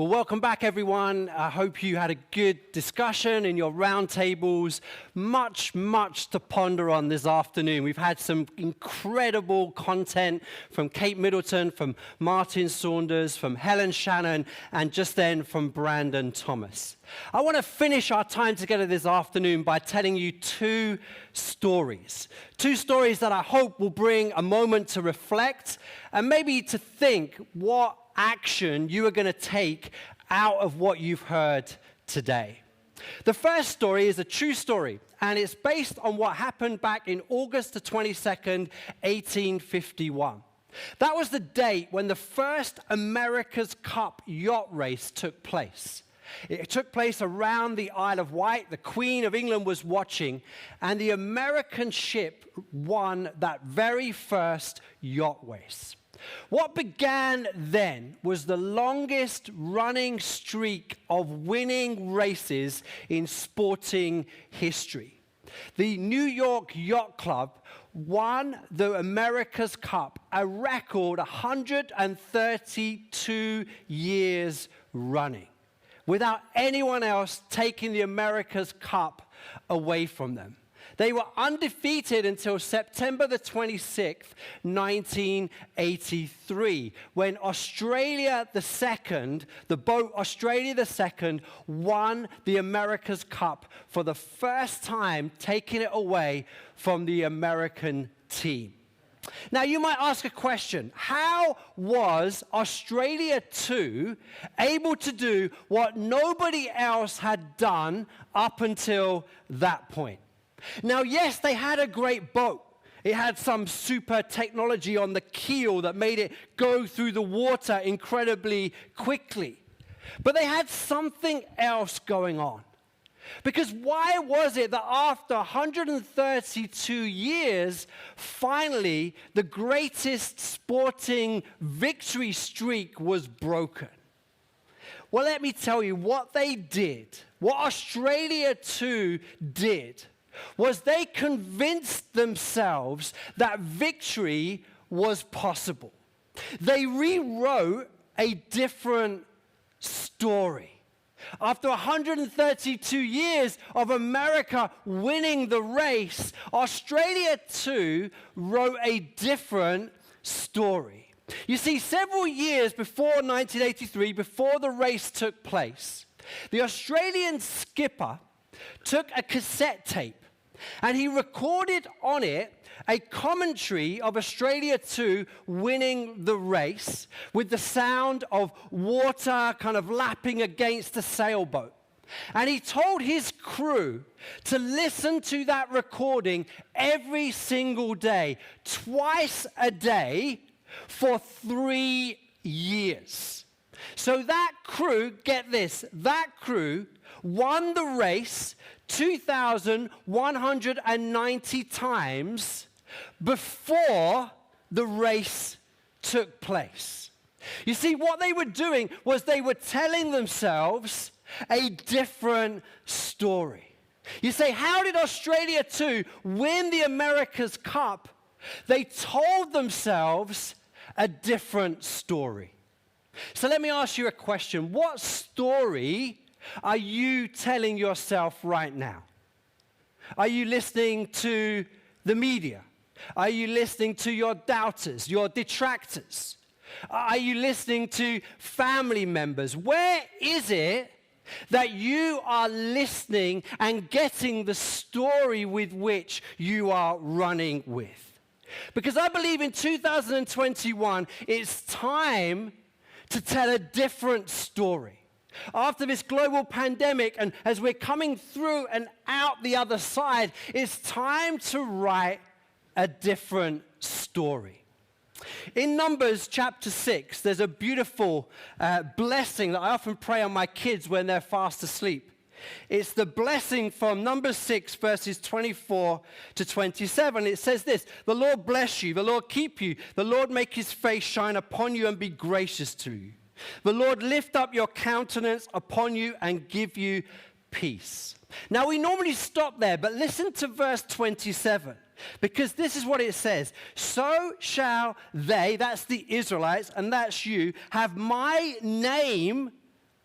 Well, welcome back, everyone. I hope you had a good discussion in your round tables. Much to ponder on this afternoon. We've had some incredible content from Kate Middleton, from Martin Saunders, from Helen Shannon, and just then from Brandon Thomas. I want to finish our time together this afternoon by telling you two stories. Two stories that I hope will bring a moment to reflect and maybe to think what action you are going to take out of what you've heard today. The first story is a true story, and it's based on what happened back in August the 22nd, 1851. That was the date when the first America's Cup yacht race took place. It took place around the Isle of Wight. The Queen of England was watching, and the American ship won that very first yacht race. What began then was the longest running streak of winning races in sporting history. The New York Yacht Club won the America's Cup, a record 132 years running, without anyone else taking the America's Cup away from them. They were undefeated until September the 26th, 1983, when Australia II, the boat Australia II, won the America's Cup for the first time, taking it away from the American team. Now, you might ask a question. How was Australia 2 able to do what nobody else had done up until that point? Now, yes, they had a great boat. It had some super technology on the keel that made it go through the water incredibly quickly. But they had something else going on. Because why was it that after 132 years, finally, the greatest sporting victory streak was broken? Well, let me tell you what they did, what Australia 2 did, was they convinced themselves that victory was possible. They rewrote a different story. After 132 years of America winning the race, Australia 2 wrote a different story. You see, several years before 1983, before the race took place, the Australian skipper took a cassette tape and he recorded on it a commentary of Australia 2 winning the race with the sound of water kind of lapping against the sailboat. And he told his crew to listen to that recording every single day, twice a day, for 3 years. So that crew, get this, that crew won the race 2,190 times before the race took place. You see, what they were doing was they were telling themselves a different story. You say, how did Australia 2 win the America's Cup? They told themselves a different story. So let me ask you a question. What story are you telling yourself right now? Are you listening to the media? Are you listening to your doubters, your detractors? Are you listening to family members? Where is it that you are listening and getting the story with which you are running with? Because I believe in 2021, it's time to tell a different story. After this global pandemic, and as we're coming through and out the other side, it's time to write a different story. In Numbers chapter 6, there's a beautiful blessing that I often pray on my kids when they're fast asleep. It's the blessing from Numbers 6, verses 24 to 27. It says this: "The Lord bless you, the Lord keep you, the Lord make his face shine upon you and be gracious to you. The Lord lift up your countenance upon you and give you peace." Now, we normally stop there, but listen to verse 27, because this is what it says. "So shall they," that's the Israelites, and that's you, "have my name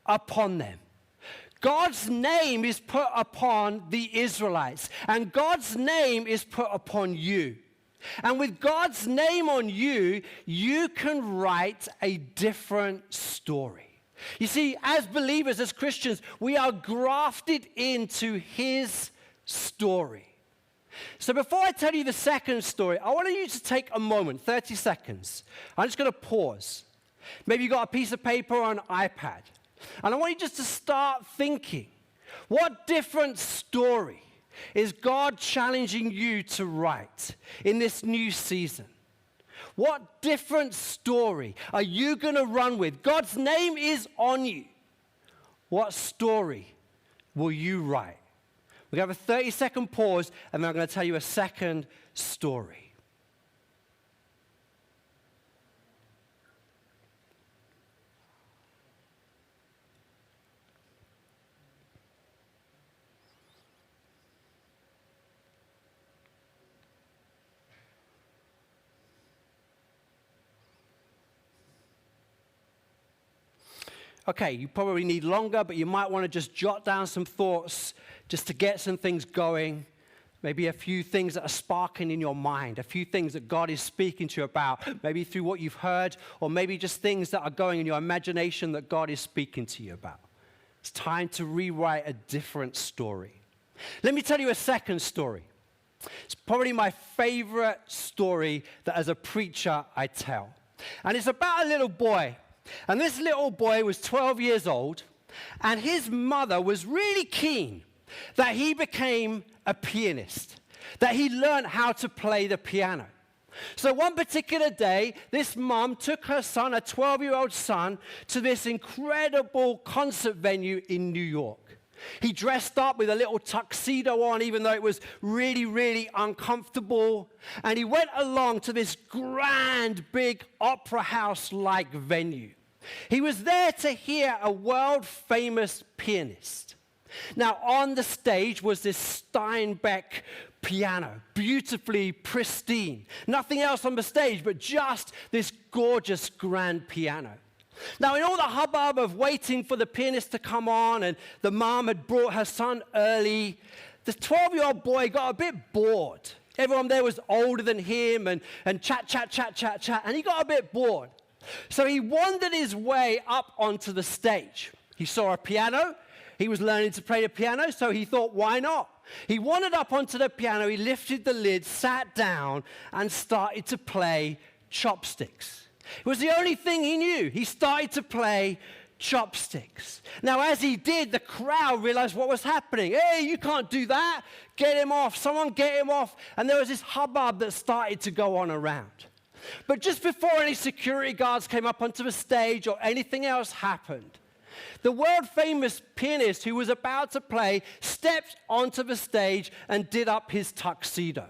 upon them. God's name is put upon the Israelites, and God's name is put upon you. And with God's name on you, you can write a different story. You see, as believers, as Christians, we are grafted into his story. So before I tell you the second story, I want you to take a moment, 30 seconds. I'm just going to pause. Maybe you've got a piece of paper or an iPad. And I want you just to start thinking, what different story is God challenging you to write in this new season? What different story are you going to run with? God's name is on you. What story will you write? We're going to have a 30-second pause, and then I'm going to tell you a second story. Okay, you probably need longer, but you might want to just jot down some thoughts just to get some things going. Maybe a few things that are sparking in your mind, a few things that God is speaking to you about, maybe through what you've heard, or maybe just things that are going in your imagination that God is speaking to you about. It's time to rewrite a different story. Let me tell you a second story. It's probably my favorite story that as a preacher I tell. And it's about a little boy. And this little boy was 12 years old, and his mother was really keen that he became a pianist, that he learned how to play the piano. So one particular day, this mom took her son, a 12-year-old son, to this incredible concert venue in New York. He dressed up with a little tuxedo on, even though it was really, really uncomfortable. And he went along to this grand, big opera house-like venue. He was there to hear a world-famous pianist. Now, on the stage was this Steinbeck piano, beautifully pristine. Nothing else on the stage, but just this gorgeous grand piano. Now, in all the hubbub of waiting for the pianist to come on, and the mom had brought her son early, the 12-year-old boy got a bit bored. Everyone there was older than him, and chat, and he got a bit bored. So he wandered his way up onto the stage. He saw a piano. He was learning to play the piano, so he thought, why not? He wandered up onto the piano, he lifted the lid, sat down, and started to play chopsticks. It was the only thing he knew. He started to play chopsticks. Now, as he did, the crowd realized what was happening. Hey, you can't do that. Get him off. Someone get him off. And there was this hubbub that started to go on around. But just before any security guards came up onto the stage or anything else happened, the world-famous pianist who was about to play stepped onto the stage and did up his tuxedo.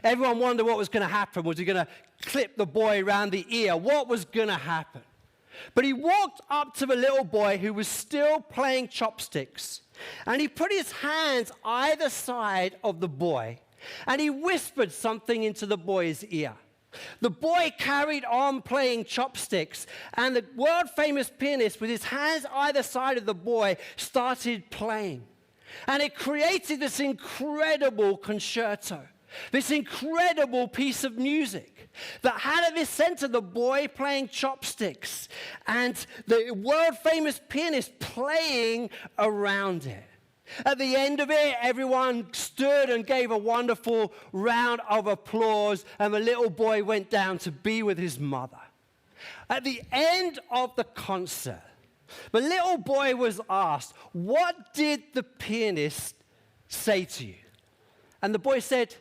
Everyone wondered what was going to happen. Was he going to clip the boy around the ear? What was going to happen? But he walked up to the little boy who was still playing chopsticks, and he put his hands either side of the boy, and he whispered something into the boy's ear. The boy carried on playing chopsticks, and the world-famous pianist, with his hands either side of the boy, started playing. And it created this incredible concerto, this incredible piece of music that had at the center the boy playing chopsticks and the world-famous pianist playing around it. At the end of it, everyone stood and gave a wonderful round of applause, and the little boy went down to be with his mother. At the end of the concert, the little boy was asked, "What did the pianist say to you?" And the boy said,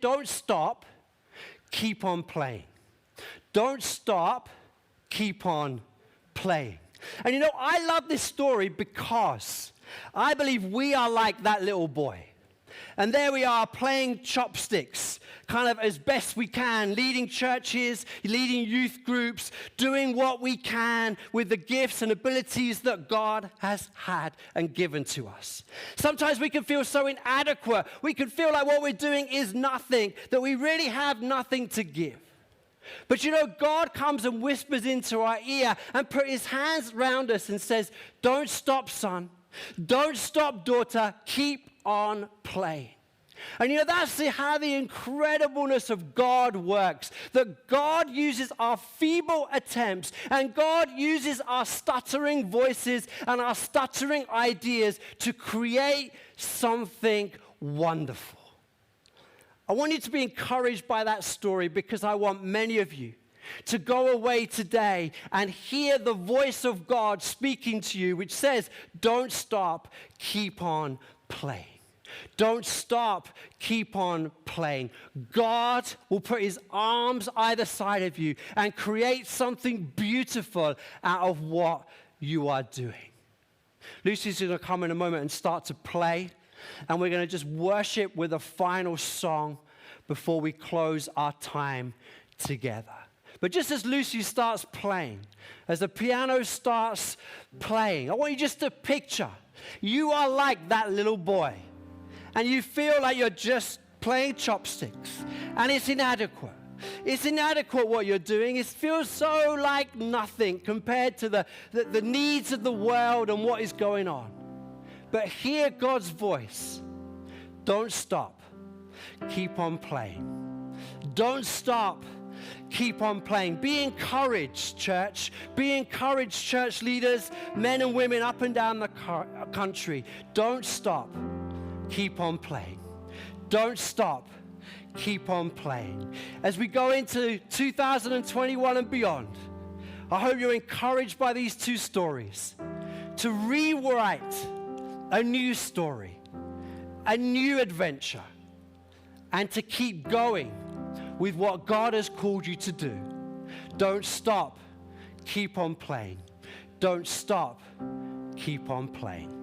"Don't stop, keep on playing. Don't stop, keep on playing." And you know, I love this story because I believe we are like that little boy. And there we are playing chopsticks, kind of as best we can, leading churches, leading youth groups, doing what we can with the gifts and abilities that God has had and given to us. Sometimes we can feel so inadequate. We can feel like what we're doing is nothing, that we really have nothing to give. But you know, God comes and whispers into our ear and put his hands around us and says, don't stop, son. Don't stop, daughter. Keep on playing. And you know, that's how the incredibleness of God works. That God uses our feeble attempts and God uses our stuttering voices and our stuttering ideas to create something wonderful. I want you to be encouraged by that story because I want many of you to go away today and hear the voice of God speaking to you, which says, don't stop, keep on playing. Don't stop, keep on playing. God will put his arms either side of you and create something beautiful out of what you are doing. Lucy's going to come in a moment and start to play. And we're going to just worship with a final song before we close our time together. But just as Lucy starts playing, as the piano starts playing, I want you just to picture you are like that little boy. And you feel like you're just playing chopsticks. And it's inadequate. It's inadequate what you're doing. It feels so like nothing compared to the needs of the world and what is going on. But hear God's voice. Don't stop. Keep on playing. Don't stop. Keep on playing. Be encouraged, church. Be encouraged, church leaders, men and women up and down the country. Don't stop. Keep on playing. Don't stop. Keep on playing. As we go into 2021 and beyond, I hope you're encouraged by these two stories to rewrite a new story, a new adventure, and to keep going with what God has called you to do. Don't stop. Keep on playing. Don't stop. Keep on playing.